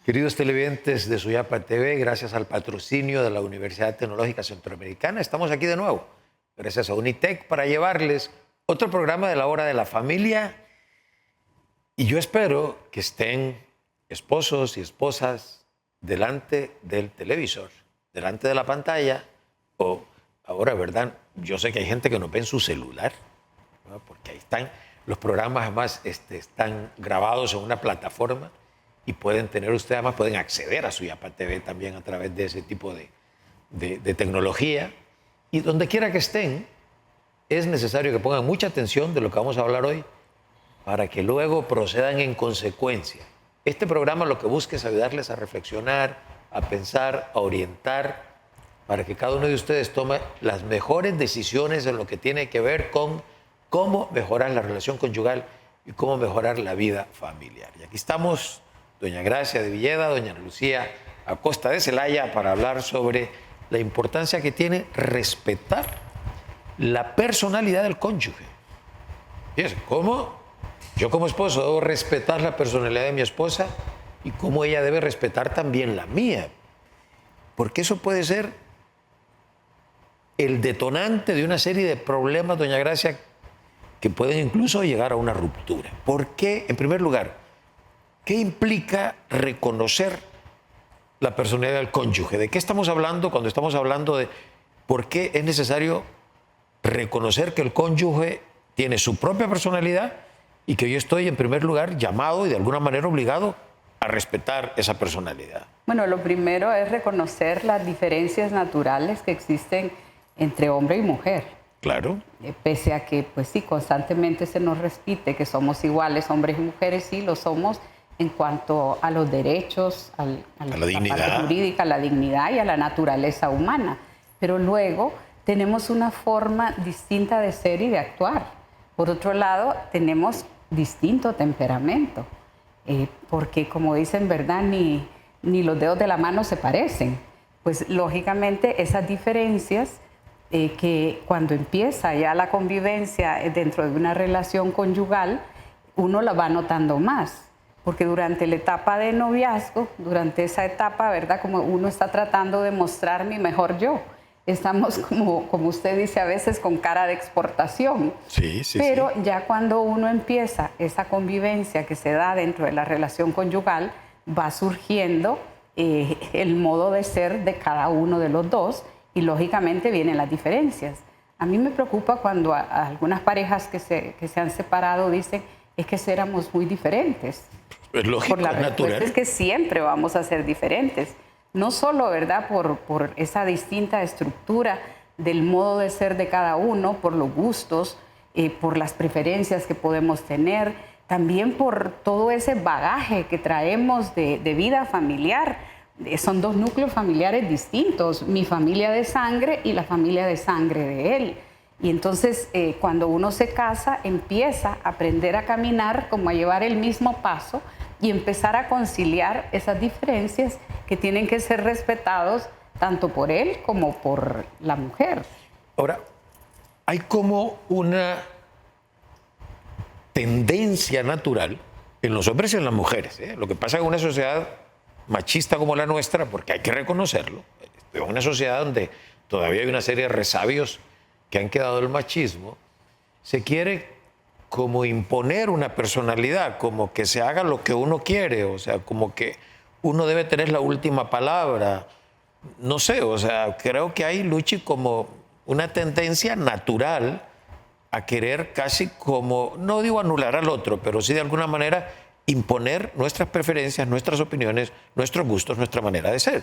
Queridos televidentes de Suyapa TV, gracias al patrocinio de la Universidad Tecnológica Centroamericana, estamos aquí de nuevo, gracias a Unitec, para llevarles otro programa de la Hora de la Familia. Y yo espero que estén esposos y esposas delante del televisor, delante de la pantalla, o ahora, ¿verdad? Yo sé que hay gente que no ve en su celular, ¿no? Porque ahí están los programas, además están grabados en una plataforma y pueden tener ustedes, además pueden acceder a Suyapa TV también a través de ese tipo de tecnología. Y donde quiera que estén, es necesario que pongan mucha atención de lo que vamos a hablar hoy para que luego procedan en consecuencia. Este programa lo que busca es ayudarles a reflexionar, a pensar, a orientar, para que cada uno de ustedes tome las mejores decisiones en lo que tiene que ver con cómo mejorar la relación conyugal y cómo mejorar la vida familiar. Y aquí estamos, doña Gracia de Villeda, doña Lucía Acosta de Celaya, para hablar sobre la importancia que tiene respetar la personalidad del cónyuge. Fíjense, ¿cómo yo como esposo debo respetar la personalidad de mi esposa y cómo ella debe respetar también la mía? Porque eso puede ser el detonante de una serie de problemas, doña Gracia, que pueden incluso llegar a una ruptura. ¿Por qué? En primer lugar, ¿qué implica reconocer la personalidad del cónyuge? ¿De qué estamos hablando cuando estamos hablando de por qué es necesario reconocer que el cónyuge tiene su propia personalidad y que yo estoy en primer lugar llamado y de alguna manera obligado a respetar esa personalidad? Bueno, lo primero es reconocer las diferencias naturales que existen entre hombre y mujer. Claro. Pese a que, pues sí, constantemente se nos repite que somos iguales, hombres y mujeres, sí, lo somos en cuanto a los derechos, a la dignidad, parte jurídica, a la dignidad y a la naturaleza humana. Pero luego tenemos una forma distinta de ser y de actuar. Por otro lado, tenemos distinto temperamento, porque como dicen, ¿verdad? Ni los dedos de la mano se parecen. Pues lógicamente esas diferencias que cuando empieza ya la convivencia dentro de una relación conyugal, uno la va notando más. Porque durante la etapa de noviazgo, durante esa etapa, ¿verdad? Como uno está tratando de mostrar mi mejor yo. Estamos como usted dice a veces con cara de exportación. Sí, sí, pero sí. ya cuando uno empieza esa convivencia que se da dentro de la relación conyugal, va surgiendo el modo de ser de cada uno de los dos y lógicamente vienen las diferencias. A mí me preocupa cuando a algunas parejas que se han separado dicen es que éramos muy diferentes. Es lógico, Por la respuesta natural. es que siempre vamos a ser diferentes. No solo, ¿verdad?, por esa distinta estructura del modo de ser de cada uno, por los gustos, por las preferencias que podemos tener, también por todo ese bagaje que traemos de vida familiar. Son dos núcleos familiares distintos, mi familia de sangre y la familia de sangre de él. Y entonces, cuando uno se casa, empieza a aprender a caminar, como a llevar el mismo paso y empezar a conciliar esas diferencias que tienen que ser respetados tanto por él como por la mujer. Ahora, hay como una tendencia natural en los hombres y en las mujeres. Lo que pasa en una sociedad machista como la nuestra, porque hay que reconocerlo, en una sociedad donde todavía hay una serie de resabios que han quedado del machismo, se quiere como imponer una personalidad, como que se haga lo que uno quiere, o sea, como que uno debe tener la última palabra. No sé, o sea, creo que hay, Luchi, como una tendencia natural a querer casi como, no digo anular al otro, pero sí de alguna manera imponer nuestras preferencias, nuestras opiniones, nuestros gustos, nuestra manera de ser.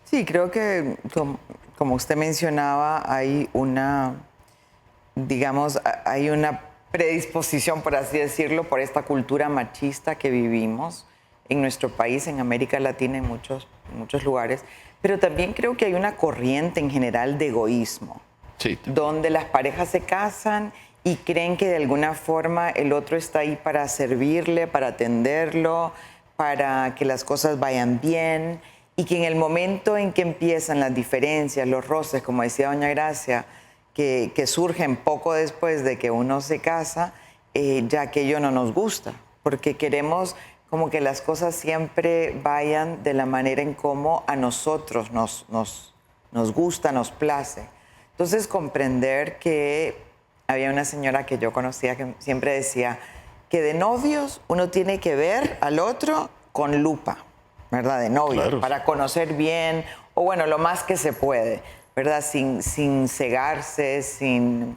Sí, creo que, como usted mencionaba, hay una, digamos, hay una predisposición, por así decirlo, por esta cultura machista que vivimos en nuestro país, en América Latina, en muchos lugares. Pero también creo que hay una corriente en general de egoísmo, Sí. donde las parejas se casan y creen que de alguna forma el otro está ahí para servirle, para atenderlo, para que las cosas vayan bien, y que en el momento en que empiezan las diferencias, los roces, como decía doña Gracia, que surgen poco después de que uno se casa, ya aquello no nos gusta, porque queremos como que las cosas siempre vayan de la manera en cómo a nosotros nos gusta, nos place. Entonces, comprender que había una señora que yo conocía que siempre decía que de novios uno tiene que ver al otro con lupa, ¿verdad? De novio, Claro. para conocer bien, o bueno, lo más que se puede, ¿verdad? Sin cegarse, sin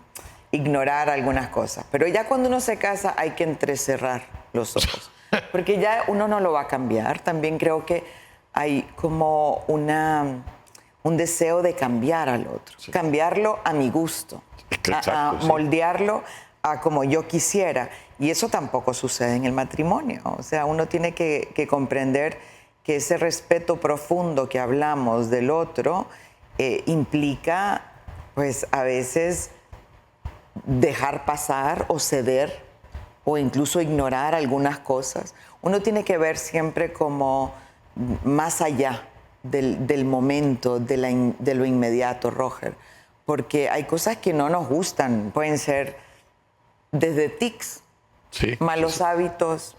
ignorar algunas cosas. Pero ya cuando uno se casa hay que entrecerrar los ojos, porque ya uno no lo va a cambiar. También creo que hay como un deseo de cambiar al otro, Sí. cambiarlo a mi gusto, Exacto, a sí. moldearlo a como yo quisiera. Y eso tampoco sucede en el matrimonio. O sea, uno tiene que comprender que ese respeto profundo que hablamos del otro implica, pues a veces, dejar pasar o ceder o incluso ignorar algunas cosas. Uno tiene que ver siempre como más allá del momento, de lo inmediato, Roger, porque hay cosas que no nos gustan, pueden ser desde tics, Sí, malos sí, sí. hábitos,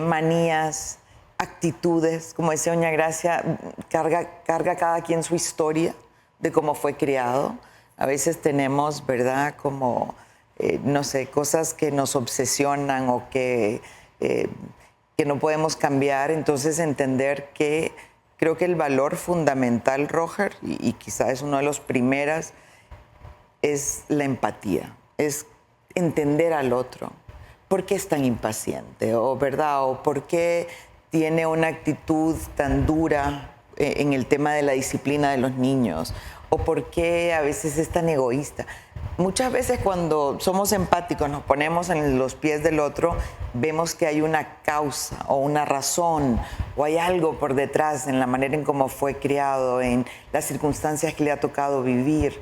manías, actitudes. Como decía doña Gracia, carga cada quien su historia de cómo fue criado. A veces tenemos, ¿verdad?, como, no sé, cosas que nos obsesionan o que no podemos cambiar. Entonces, entender que creo que el valor fundamental, Roger, y quizá es uno de los primeros, es la empatía, es entender al otro. ¿Por qué es tan impaciente? ¿O verdad? ¿O por qué tiene una actitud tan dura en el tema de la disciplina de los niños? ¿O por qué a veces es tan egoísta? Muchas veces cuando somos empáticos, nos ponemos en los pies del otro, vemos que hay una causa o una razón o hay algo por detrás en la manera en cómo fue criado, en las circunstancias que le ha tocado vivir.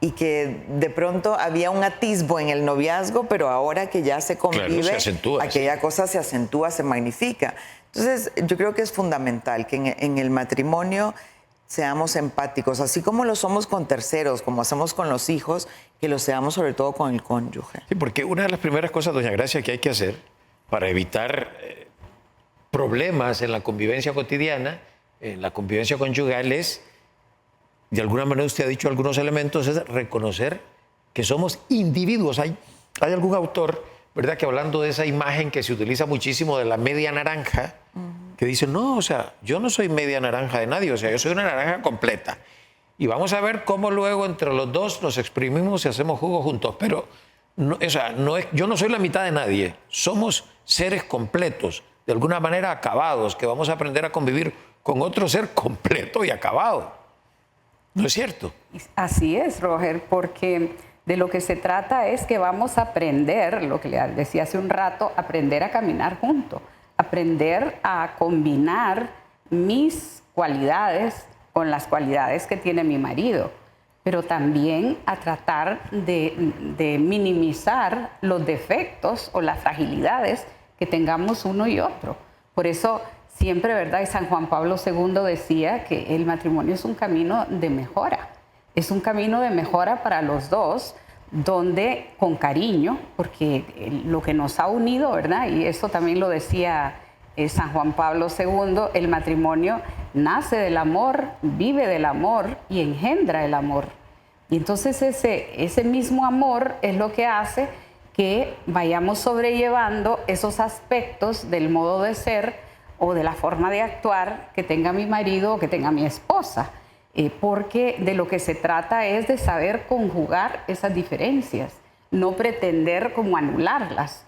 Y que de pronto había un atisbo en el noviazgo, pero ahora que ya se convive, Claro, se acentúa, aquella cosa se acentúa, se magnifica. Entonces, yo creo que es fundamental que en el matrimonio seamos empáticos, así como lo somos con terceros, como hacemos con los hijos, que lo seamos sobre todo con el cónyuge. Sí, porque una de las primeras cosas, doña Gracia, que hay que hacer para evitar problemas en la convivencia cotidiana, en la convivencia conyugal, es, de alguna manera usted ha dicho algunos elementos, es reconocer que somos individuos. Hay algún autor, ¿verdad?, que hablando de esa imagen que se utiliza muchísimo de la media naranja, que dice, no, o sea, yo no soy media naranja de nadie, o sea, yo soy una naranja completa. Y vamos a ver cómo luego entre los dos nos exprimimos y hacemos jugo juntos. Pero, no, o sea, yo no soy la mitad de nadie. Somos seres completos, de alguna manera acabados, que vamos a aprender a convivir con otro ser completo y acabado. ¿No es cierto? Así es, Roger, porque de lo que se trata es que vamos a aprender, lo que le decía hace un rato, aprender a caminar juntos, aprender a combinar mis cualidades con las cualidades que tiene mi marido, pero también a tratar de minimizar los defectos o las fragilidades que tengamos uno y otro. Por eso siempre, ¿verdad? Y San Juan Pablo II decía que el matrimonio es un camino de mejora. Es un camino de mejora para los dos, donde con cariño, porque lo que nos ha unido, ¿verdad? Y eso también lo decía San Juan Pablo II, el matrimonio nace del amor, vive del amor y engendra el amor. Y entonces ese mismo amor es lo que hace que vayamos sobrellevando esos aspectos del modo de ser o de la forma de actuar que tenga mi marido o que tenga mi esposa. Porque de lo que se trata es de saber conjugar esas diferencias, no pretender como anularlas,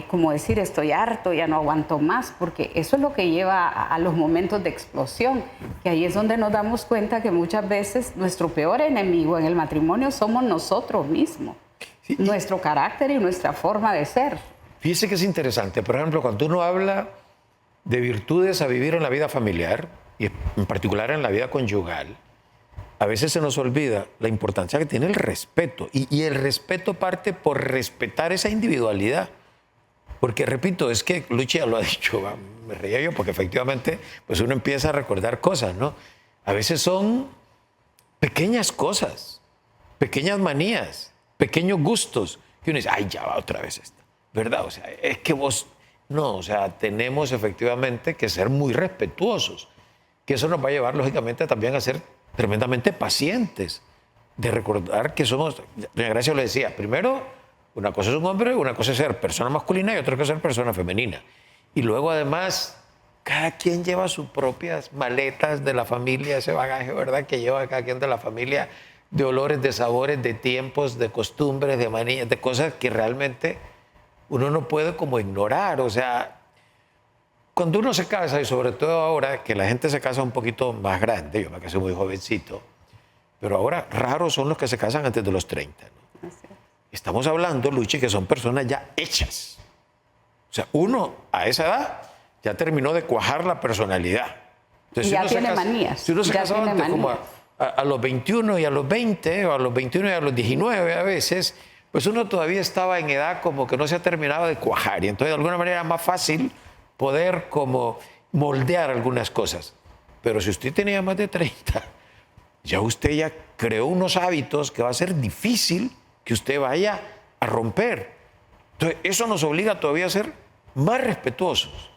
como decir estoy harto, ya no aguanto más, porque eso es lo que lleva a los momentos de explosión, que ahí es donde nos damos cuenta que muchas veces nuestro peor enemigo en el matrimonio somos nosotros mismos, Sí, nuestro carácter y nuestra forma de ser. Fíjese que es interesante. Por ejemplo, cuando uno habla de virtudes a vivir en la vida familiar, y en particular en la vida conyugal, a veces se nos olvida la importancia que tiene el respeto. Y el respeto parte por respetar esa individualidad. Porque, repito, es que Lucia lo ha dicho, me reía yo, porque efectivamente pues uno empieza a recordar cosas, ¿no? A veces son pequeñas cosas, pequeñas manías, pequeños gustos, que uno dice, ay, ya va otra vez esta, ¿verdad? O sea, es que vos No, o sea, tenemos efectivamente que ser muy respetuosos, que eso nos va a llevar lógicamente también a ser tremendamente pacientes, de recordar que somos, doña Gracia lo decía, primero, una cosa es un hombre, una cosa es ser persona masculina y otra cosa es ser persona femenina. Y luego además, cada quien lleva sus propias maletas de la familia, ese bagaje, ¿verdad?, que lleva cada quien de la familia, de olores, de sabores, de tiempos, de costumbres, de manías, de cosas que realmente uno no puede como ignorar. O sea, cuando uno se casa, y sobre todo ahora que la gente se casa un poquito más grande, yo me casé muy jovencito, pero ahora raros son los que se casan antes de los 30, ¿no? Estamos hablando, Luchi, que son personas ya hechas. O sea, uno a esa edad ya terminó de cuajar la personalidad. Entonces, Y ya tiene manías. Si uno se Ya casaba tiene antes como manías. a los 21 y a los 20, o a los 21 y a los 19 a veces, pues uno todavía estaba en edad como que no se ha terminado de cuajar. Y entonces de alguna manera era más fácil poder como moldear algunas cosas. Pero si usted tenía más de 30, ya usted ya creó unos hábitos que va a ser difícil que usted vaya a romper. Entonces, eso nos obliga todavía a ser más respetuosos.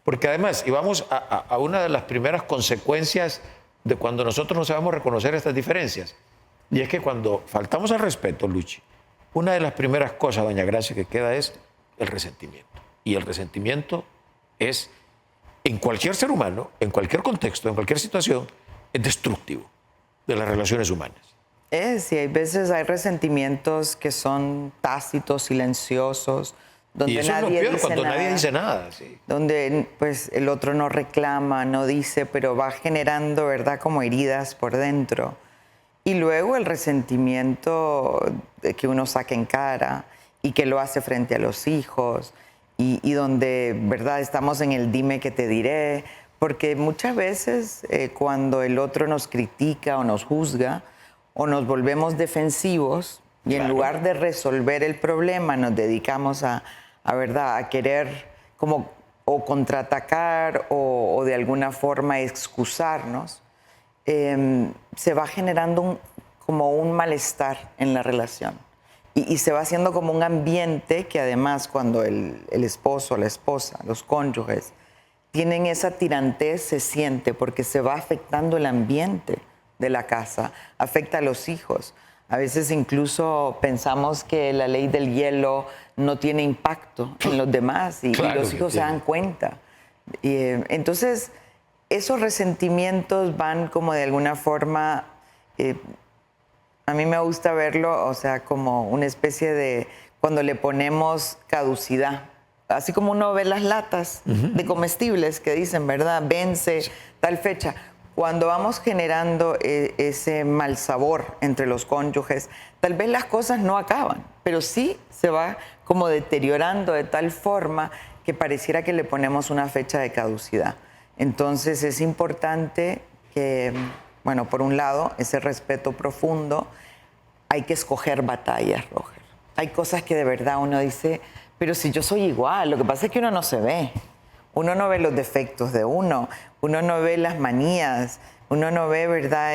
Porque además, y vamos a una de las primeras consecuencias de cuando nosotros no sabemos reconocer estas diferencias, y es que cuando faltamos al respeto, Luchi, una de las primeras cosas, doña Gracia, que queda es el resentimiento. Y el resentimiento es, en cualquier ser humano, en cualquier contexto, en cualquier situación, es destructivo de las relaciones humanas. Sí, hay veces hay resentimientos que son tácitos, silenciosos, donde Y eso es lo nadie peor, dice cuando nada, nadie dice nada. Sí. donde pues el otro no reclama, no dice, pero va generando, ¿verdad?, como heridas por dentro. Y luego el resentimiento que uno saca en cara y que lo hace frente a los hijos y donde, ¿verdad?, estamos en el dime que te diré, porque muchas veces cuando el otro nos critica o nos juzga o nos volvemos defensivos y en lugar de resolver el problema nos dedicamos ¿verdad?, a querer como o contraatacar o de alguna forma excusarnos, se va generando como un malestar en la relación y se va haciendo como un ambiente que además cuando el esposo, la esposa, los cónyuges tienen esa tirantez se siente porque se va afectando el ambiente de la casa, afecta a los hijos. A veces incluso pensamos que la ley del hielo no tiene impacto en los demás y los hijos se dan cuenta. Entonces, esos resentimientos van como de alguna forma, a mí me gusta verlo, o sea, como una especie de cuando le ponemos caducidad. Así como uno ve las latas de comestibles que dicen, ¿verdad?, vence tal fecha. Cuando vamos generando ese mal sabor entre los cónyuges, tal vez las cosas no acaban, pero sí se va como deteriorando de tal forma que pareciera que le ponemos una fecha de caducidad. Entonces es importante que, bueno, por un lado, ese respeto profundo, hay que escoger batallas, Roger. Hay cosas que de verdad uno dice, pero si yo soy igual, lo que pasa es que uno no se ve. Uno no ve los defectos de uno no ve las manías, uno no ve, ¿verdad?,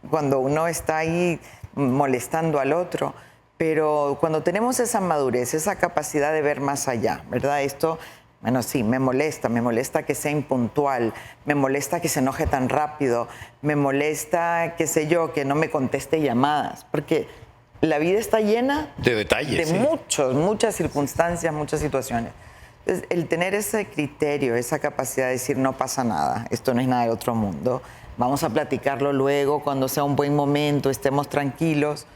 cuando uno está ahí molestando al otro. Pero cuando tenemos esa madurez, esa capacidad de ver más allá, ¿verdad? Esto, bueno, sí, me molesta que sea impuntual, me molesta que se enoje tan rápido, me molesta, qué sé yo, que no me conteste llamadas, porque la vida está llena de detalles, de muchas circunstancias, muchas situaciones. Entonces, el tener ese criterio, esa capacidad de decir no pasa nada, esto no es nada de otro mundo, vamos a platicarlo luego cuando sea un buen momento, estemos tranquilos,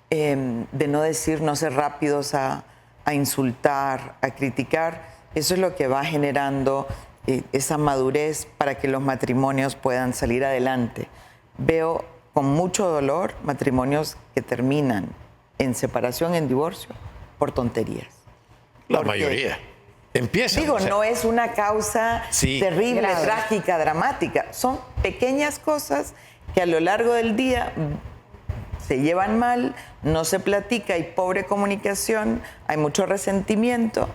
de no decir, no ser rápidos a insultar, a criticar, eso es lo que va generando esa madurez para que los matrimonios puedan salir adelante. Veo con mucho dolor matrimonios que terminan en separación, en divorcio, por tonterías. La mayoría. Empieza. Digo, no es una causa terrible, grave, trágica, dramática. Son pequeñas cosas que a lo largo del día se llevan mal, no se platica, hay pobre comunicación, hay mucho resentimiento.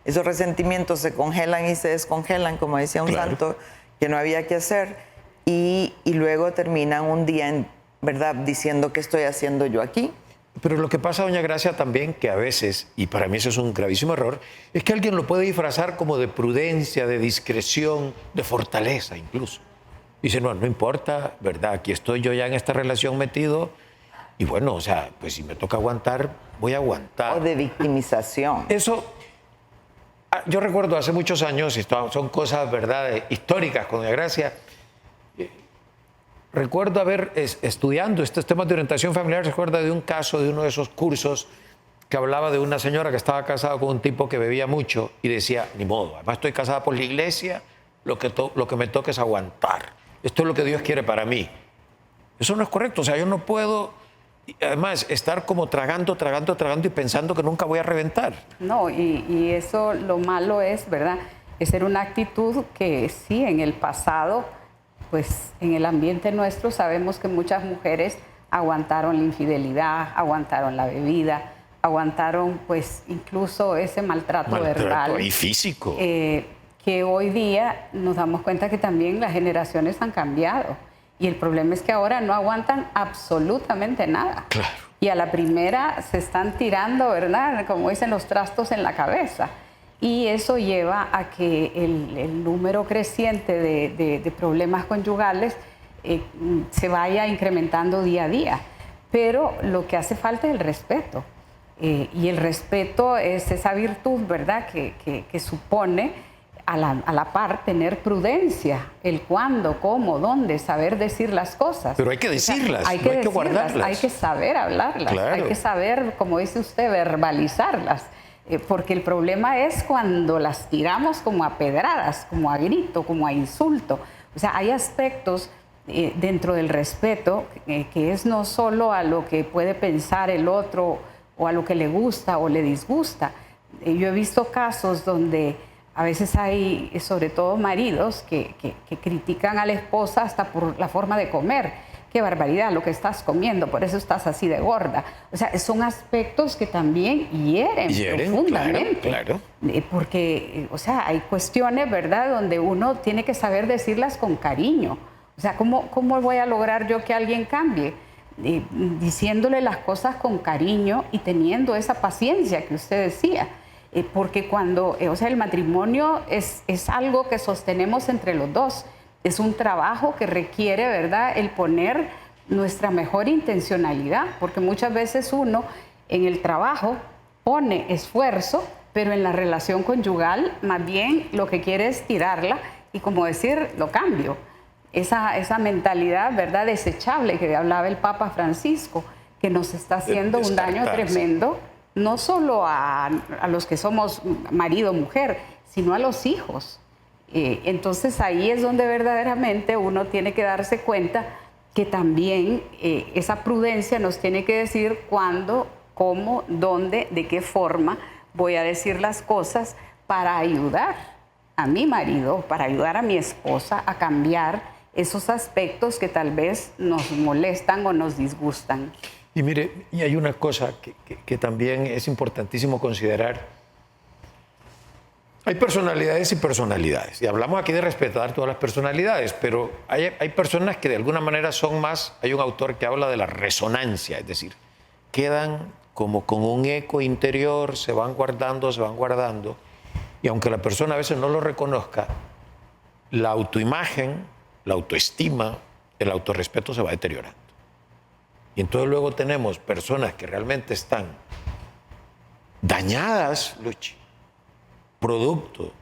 Esos resentimientos se congelan y se descongelan, como decía un santo, que no había que hacer. Y luego terminan un día, ¿verdad?, diciendo qué estoy haciendo yo aquí. Pero lo que pasa, doña Gracia, también que a veces, y para mí eso es un gravísimo error, es que alguien lo puede disfrazar como de prudencia, de discreción, de fortaleza incluso. Dice, no, no importa, ¿verdad? Aquí estoy yo ya en esta relación metido y bueno, o sea, pues si me toca aguantar, voy a aguantar. O de victimización. Eso, yo recuerdo hace muchos años, y son cosas, ¿verdad?, históricas con doña Gracia. Recuerdo haber, estudiando estos temas de orientación familiar, recuerdo de un caso de uno de esos cursos que hablaba de una señora que estaba casada con un tipo que bebía mucho y decía, ni modo, además estoy casada por la iglesia, lo que me toca es aguantar. Esto es lo que Dios quiere para mí. Eso no es correcto, o sea, yo no puedo, además, estar como tragando y pensando que nunca voy a reventar. No, y eso lo malo es, ¿verdad? Es ser una actitud que sí, en el pasado, pues en el ambiente nuestro sabemos que muchas mujeres aguantaron la infidelidad, aguantaron la bebida, aguantaron pues incluso ese maltrato verbal. Y físico. Que hoy día nos damos cuenta que también las generaciones han cambiado. Y el problema es que ahora no aguantan absolutamente nada. Claro. Y a la primera se están tirando, ¿verdad? Como dicen, los trastos en la cabeza. Y eso lleva a que el número creciente de problemas conyugales se vaya incrementando día a día. Pero lo que hace falta es el respeto. Y el respeto es esa virtud, ¿verdad?, que supone a la par tener prudencia, el cuándo, cómo, dónde, saber decir las cosas. Pero hay que decirlas, O sea, hay no que hay que decirlas, guardarlas. hay que saber hablarlas, Claro. hay que saber, como dice usted, verbalizarlas. Porque el problema es cuando las tiramos como a pedradas, como a grito, como a insulto. O sea, hay aspectos dentro del respeto que es no solo a lo que puede pensar el otro o a lo que le gusta o le disgusta. Yo he visto casos donde a veces hay, sobre todo maridos, que critican a la esposa hasta por la forma de comer. Qué barbaridad lo que estás comiendo, por eso estás así de gorda. O sea, son aspectos que también hieren profundamente. Claro. Porque, o sea, hay cuestiones, ¿verdad?, donde uno tiene que saber decirlas con cariño. O sea, ¿cómo voy a lograr yo que alguien cambie? Diciéndole las cosas con cariño y teniendo esa paciencia que usted decía. Porque cuando, o sea, el matrimonio es algo que sostenemos entre los dos. Es un trabajo que requiere, ¿verdad?, el poner nuestra mejor intencionalidad, porque muchas veces uno en el trabajo pone esfuerzo, pero en la relación conyugal más bien lo que quiere es tirarla y, como decir, lo cambio. Esa mentalidad, ¿verdad?, desechable que hablaba el Papa Francisco, que nos está haciendo un daño tremendo, no solo a los que somos marido o mujer, sino a los hijos. Entonces ahí es donde verdaderamente uno tiene que darse cuenta que también esa prudencia nos tiene que decir cuándo, cómo, dónde, de qué forma voy a decir las cosas para ayudar a mi marido, para ayudar a mi esposa a cambiar esos aspectos que tal vez nos molestan o nos disgustan. Y mire, y hay una cosa que también es importantísimo considerar. Hay personalidades y personalidades, y hablamos aquí de respetar todas las personalidades, pero hay personas que de alguna manera son más, hay un autor que habla de la resonancia, es decir, quedan como con un eco interior, se van guardando, y aunque la persona a veces no lo reconozca, la autoimagen, la autoestima, el autorrespeto se va deteriorando. Y entonces luego tenemos personas que realmente están dañadas, Luchi, producto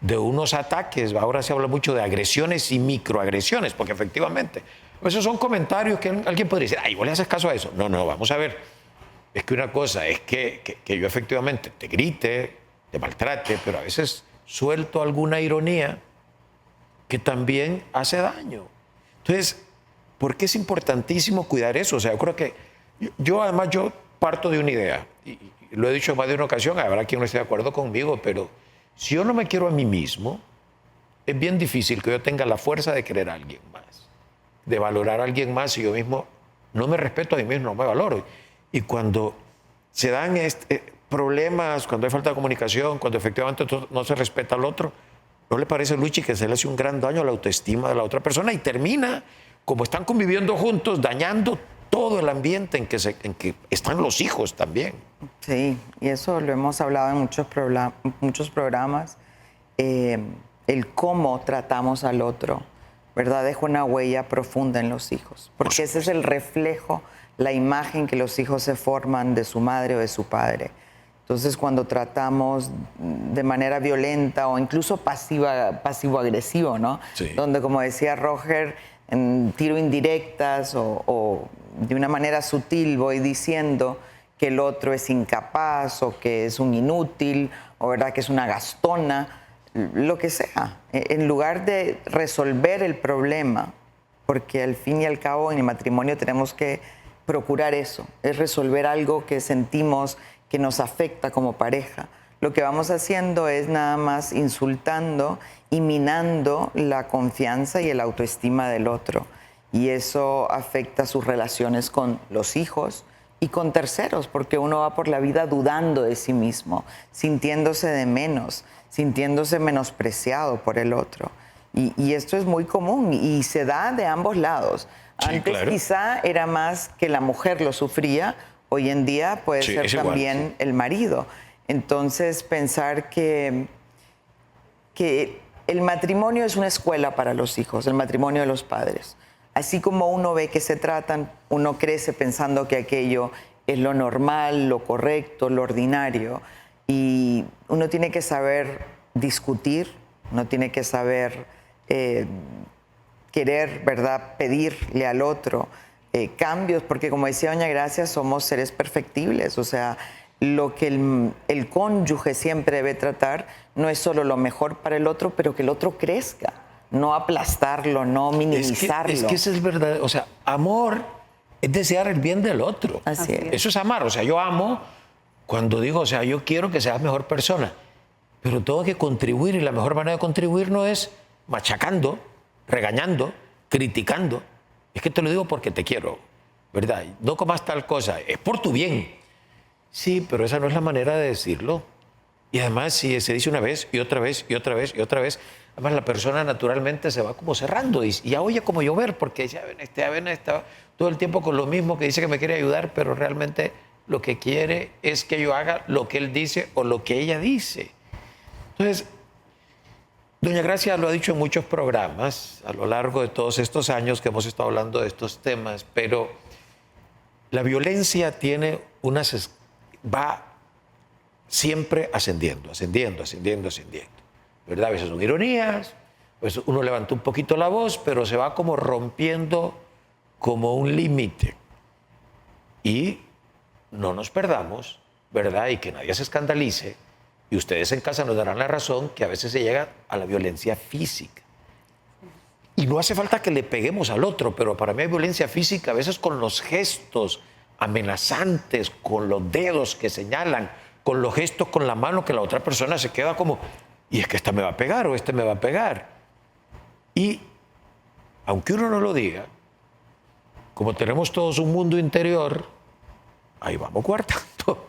de unos ataques. Ahora se habla mucho de agresiones y microagresiones, porque efectivamente, esos son comentarios que alguien podría decir, ay, ¿vos le haces caso a eso? No, vamos a ver. Es que una cosa es que yo efectivamente te grite, te maltrate, pero a veces suelto alguna ironía que también hace daño. Entonces, ¿por qué es importantísimo cuidar eso? O sea, yo creo que yo parto de una idea, y lo he dicho en más de una ocasión, habrá quien no esté de acuerdo conmigo, pero si yo no me quiero a mí mismo, es bien difícil que yo tenga la fuerza de querer a alguien más, de valorar a alguien más si yo mismo no me respeto a mí mismo, no me valoro. Y cuando se dan problemas, cuando hay falta de comunicación, cuando efectivamente no se respeta al otro, ¿no le parece, Luchi, que se le hace un gran daño a la autoestima de la otra persona y termina, como están conviviendo juntos, dañando todo el ambiente en que están los hijos también. Sí, y eso lo hemos hablado en muchos programas. El cómo tratamos al otro, ¿verdad? Deja una huella profunda en los hijos, porque ese es el reflejo, la imagen que los hijos se forman de su madre o de su padre. Entonces, cuando tratamos de manera violenta o incluso pasivo-agresivo, ¿no? Sí. Donde, como decía Roger, en tiro indirectas o de una manera sutil voy diciendo que el otro es incapaz o que es un inútil o verdad que es una gastona, lo que sea, en lugar de resolver el problema, porque al fin y al cabo en el matrimonio tenemos que procurar eso, es resolver algo que sentimos que nos afecta como pareja. Lo que vamos haciendo es nada más insultando y minando la confianza y el autoestima del otro. Y eso afecta sus relaciones con los hijos y con terceros, porque uno va por la vida dudando de sí mismo, sintiéndose de menos, sintiéndose menospreciado por el otro. Y esto es muy común y se da de ambos lados. Sí, Antes claro. quizá era más que la mujer lo sufría, hoy en día puede Sí, ser es igual, también sí. el marido. Entonces pensar que el matrimonio es una escuela para los hijos, el matrimonio de los padres. Así como uno ve que se tratan, uno crece pensando que aquello es lo normal, lo correcto, lo ordinario. Y uno tiene que saber discutir, uno tiene que saber querer, ¿verdad?, pedirle al otro cambios, porque como decía doña Gracia, somos seres perfectibles. O sea, lo que el cónyuge siempre debe tratar no es solo lo mejor para el otro, pero que el otro crezca. No aplastarlo, no minimizarlo. Es que ese es verdad. O sea, amor es desear el bien del otro. Así es. Eso es amar. O sea, yo amo cuando digo, o sea, yo quiero que seas mejor persona, pero tengo que contribuir y la mejor manera de contribuir no es machacando, regañando, criticando. Es que te lo digo porque te quiero, ¿verdad? No comas tal cosa, es por tu bien. Sí, pero esa no es la manera de decirlo. Y además, si se dice una vez y otra vez y otra vez y otra vez, además la persona naturalmente se va como cerrando y ya oye como llover, porque ya ven, está todo el tiempo con lo mismo, que dice que me quiere ayudar, pero realmente lo que quiere es que yo haga lo que él dice o lo que ella dice. Entonces, doña Gracia lo ha dicho en muchos programas a lo largo de todos estos años que hemos estado hablando de estos temas, pero la violencia tiene va siempre ascendiendo, ¿verdad? A veces son ironías, pues uno levanta un poquito la voz, pero se va como rompiendo como un límite. Y no nos perdamos, ¿verdad? Y que nadie se escandalice, y ustedes en casa nos darán la razón, que a veces se llega a la violencia física. Y no hace falta que le peguemos al otro, pero para mí hay violencia física a veces con los gestos amenazantes, con los dedos que señalan, con los gestos con la mano, que la otra persona se queda como, y es que esta me va a pegar o este me va a pegar. Y aunque uno no lo diga, como tenemos todos un mundo interior, ahí vamos guardando,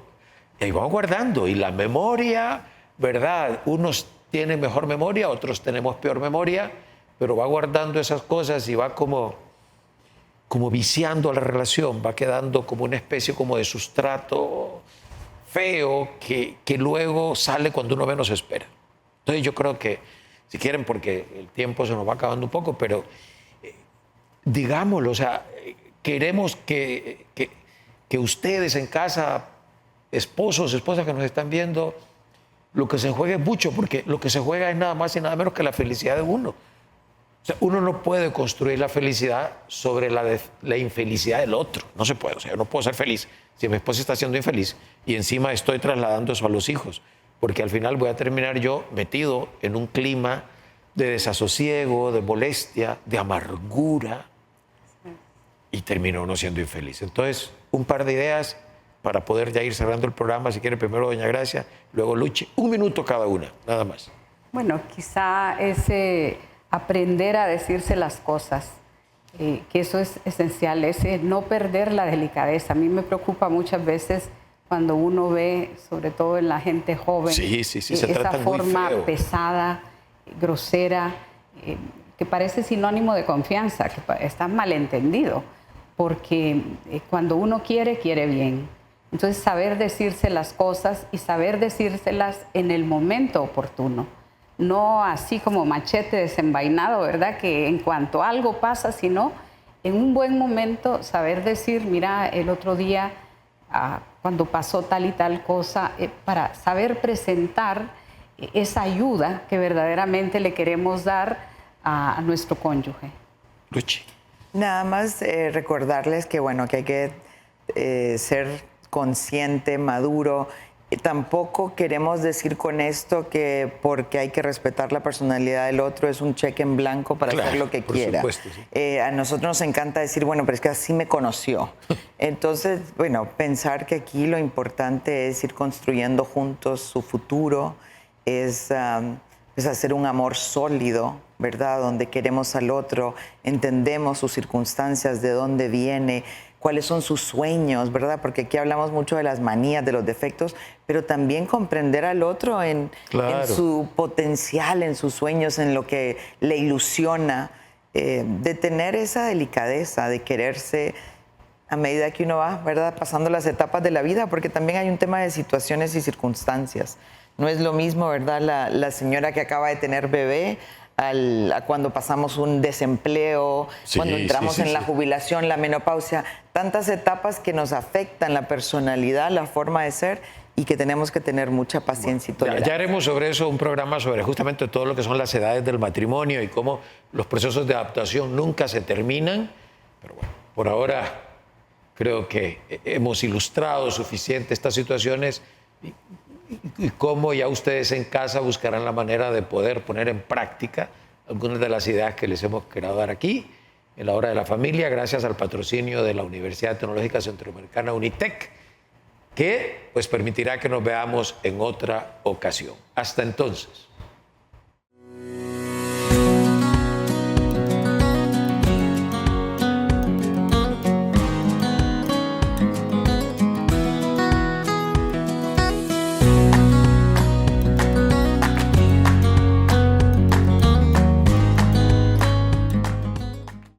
y ahí vamos guardando. Y la memoria, ¿verdad? Unos tienen mejor memoria, otros tenemos peor memoria, pero va guardando esas cosas y va como viciando la relación, va quedando como una especie como de sustrato feo que luego sale cuando uno menos espera. Entonces yo creo que, si quieren, porque el tiempo se nos va acabando un poco, pero digámoslo, o sea, queremos que ustedes en casa, esposos, esposas que nos están viendo, lo que se juegue es mucho, porque lo que se juega es nada más y nada menos que la felicidad de uno. O sea, uno no puede construir la felicidad sobre la infelicidad del otro. No se puede. O sea, yo no puedo ser feliz si mi esposa está siendo infeliz y encima estoy trasladando eso a los hijos. Porque al final voy a terminar yo metido en un clima de desasosiego, de molestia, de amargura y termino uno siendo infeliz. Entonces, un par de ideas para poder ya ir cerrando el programa. Si quiere, primero doña Gracia, luego Luchi. 1 minuto cada una, nada más. Bueno, quizá ese aprender a decirse las cosas, que eso es esencial, ese no perder la delicadeza. A mí me preocupa muchas veces cuando uno ve, sobre todo en la gente joven, Sí, se esa tratan muy forma feo. pesada, grosera, que parece sinónimo de confianza, que está malentendido. porque cuando uno quiere, quiere bien. Entonces, saber decirse las cosas y saber decírselas en el momento oportuno. No así como machete desenvainado, ¿verdad? Que en cuanto algo pasa, sino en un buen momento saber decir, mira, el otro día, cuando pasó tal y tal cosa, para saber presentar esa ayuda que verdaderamente le queremos dar a nuestro cónyuge. Luchi. Nada más recordarles que, bueno, que hay que ser consciente, maduro. Tampoco queremos decir con esto que porque hay que respetar la personalidad del otro es un cheque en blanco para hacer lo que quiera. Supuesto, sí. A nosotros nos encanta decir, bueno, pero es que así me conoció. Entonces, bueno, pensar que aquí lo importante es ir construyendo juntos su futuro, es hacer un amor sólido, ¿verdad? Donde queremos al otro, entendemos sus circunstancias, de dónde viene, cuáles son sus sueños, ¿verdad? Porque aquí hablamos mucho de las manías, de los defectos, pero también comprender al otro en su potencial, en sus sueños, en lo que le ilusiona, de tener esa delicadeza, de quererse a medida que uno va, ¿verdad? Pasando las etapas de la vida, porque también hay un tema de situaciones y circunstancias. No es lo mismo, ¿verdad? La señora que acaba de tener bebé a cuando pasamos un desempleo, cuando entramos en la jubilación, la menopausia, tantas etapas que nos afectan la personalidad, la forma de ser y que tenemos que tener mucha paciencia y tolerancia. Ya haremos sobre eso un programa sobre justamente todo lo que son las edades del matrimonio y cómo los procesos de adaptación nunca se terminan, pero bueno, por ahora creo que hemos ilustrado suficiente estas situaciones y cómo ya ustedes en casa buscarán la manera de poder poner en práctica algunas de las ideas que les hemos querido dar aquí en la Hora de la Familia, gracias al patrocinio de la Universidad Tecnológica Centroamericana UNITEC, que pues permitirá que nos veamos en otra ocasión. Hasta entonces.